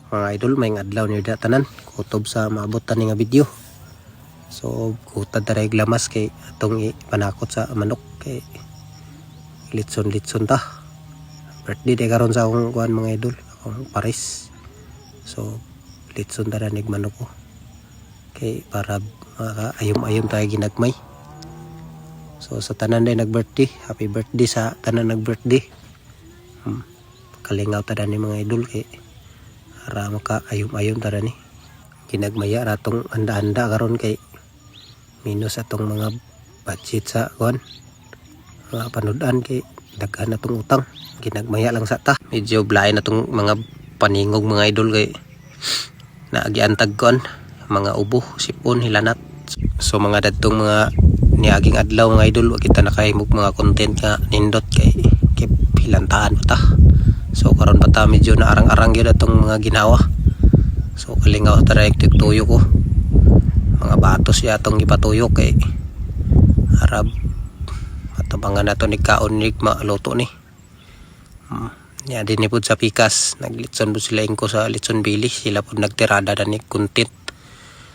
Mga idol, may adlaw ni tanan kutob sa maabot tani nga video. So kutad taray glamas kay atong panakot sa manok kay litson ta. Birthday day karon sa akong kuan mga idol, akong pares. So litson ta nig manok ko. Kay para ayom-ayom tayo ginagmay. So sa tanan day nag-birthday, happy birthday sa tanan nag-birthday. Kalingaw ta ni mga idol kay para maka ayom-ayom ta ni. Ginagmaya ratong anda-anda karon kay minus atong mga budget sa kuan. Mga panudan kay daghan na tong utang. Ginagmaya lang sa ta. Medyo blaay na tong mga paningog mga idol kay naagiantag kuan mga ubo, sipon, hilanat. So mga dadtong mga niaging adlaw mga idol, wa kita nakahimog mga content nga nindot kay hilantaan ta. So karon pa ta medyo naarang-arang gyud atong mga ginawa. So kalingaw ta direct tuyo ko. Mga batos ya atong ipatuyo kay arab atabangan nato ni kaon ni maluto ni. Ya din ni pud sa pikas, naglitson pud sila ingko sa litson bili, sila pud nagtirada na ni content.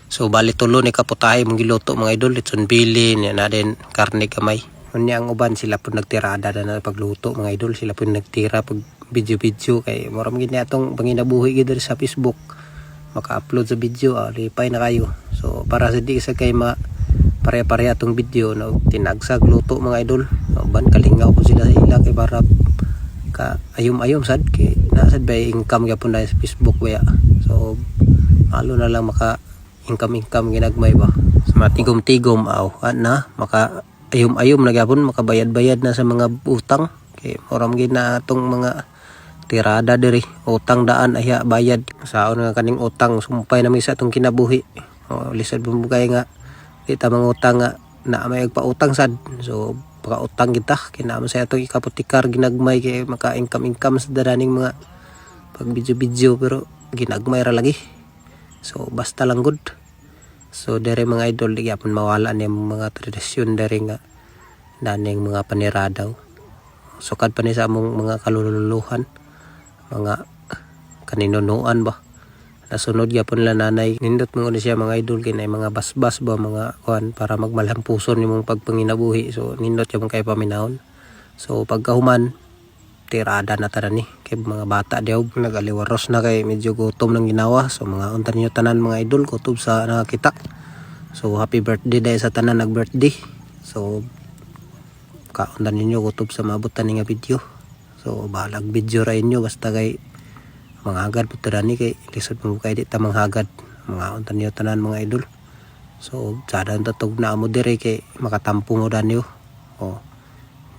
So bali tulo ni kaputahe mong giluto mga idol, litson bili niya na din karne kamay. Unya ang uban sila pud nagtirada na pagluto mga idol, sila pud nagtira pag video kay moram gid atong panginabuhi gid sa Facebook. Maka-upload sa video, lipay na kayo. So para sa di sa kay pare-pare atong video na tinagsag luto mga idol. Uban kalingaw ko sila sa ila kay para ka ayom-ayom sad kay nasad ba income gyapon na sa Facebook baya. So malo na lang maka income ginagmay ba. Sa matigom-tigom na maka ayom-ayom na gyapon makabayad-bayad na sa mga utang kay moram gid na atong mga tirada diri utang daan aya bayad saon nga kaning utang sumpay na mi sa atong kinabuhi. Lisod mo kay nga kita mga utang nga na may pautang sad. So pagka-utang kita kinamo sa atong ikaputikar ginagmay kay maka-income sa daraning mga pag video pero ginagmay ra lagi. So basta lang good. So dere mga idol di gyapon mawala ni mga tradisyon dere nga daning mga paniradaw. Sukad pa ni sa among mga kalululuhan, mga kaninunuan ba. Nasunod gyapon la nanay nindot mo ni siya mga idol kinay mga basbas ba mga kuan para magmalhampuson nimong pagpanginabuhi. So nindot gyapon kay paminahon. So pagkahuman tirada na tanan ni kay mga bata daw nagaliwaros na kay medyo gutom nang ginawa. So mga untan niyo tanan mga idol kutob sa nakakita. So happy birthday day sa tanan nag-birthday. So kaundan ninyo kutob sa mabutan nga video. So balag video ra inyo basta kay manghagad po ni kay lisod mo kay di ta manghagad mga untan niyo tanan mga idol. So sadan tatog na amo dire kay makatampo mo danyo.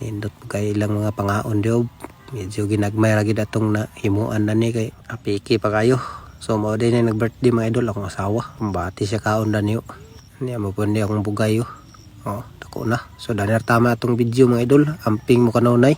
Nindot kay ilang mga pangaon dio medyo ginagmay ra gid atong na himuan na ni kay apiki pa kayo. So mao din na nag-birthday mga idol akong asawa. Bati siya kaon danyo. Niya mo pud akong bugayo. Dako na. So danar tama atong video mga idol. Amping mo kanunay.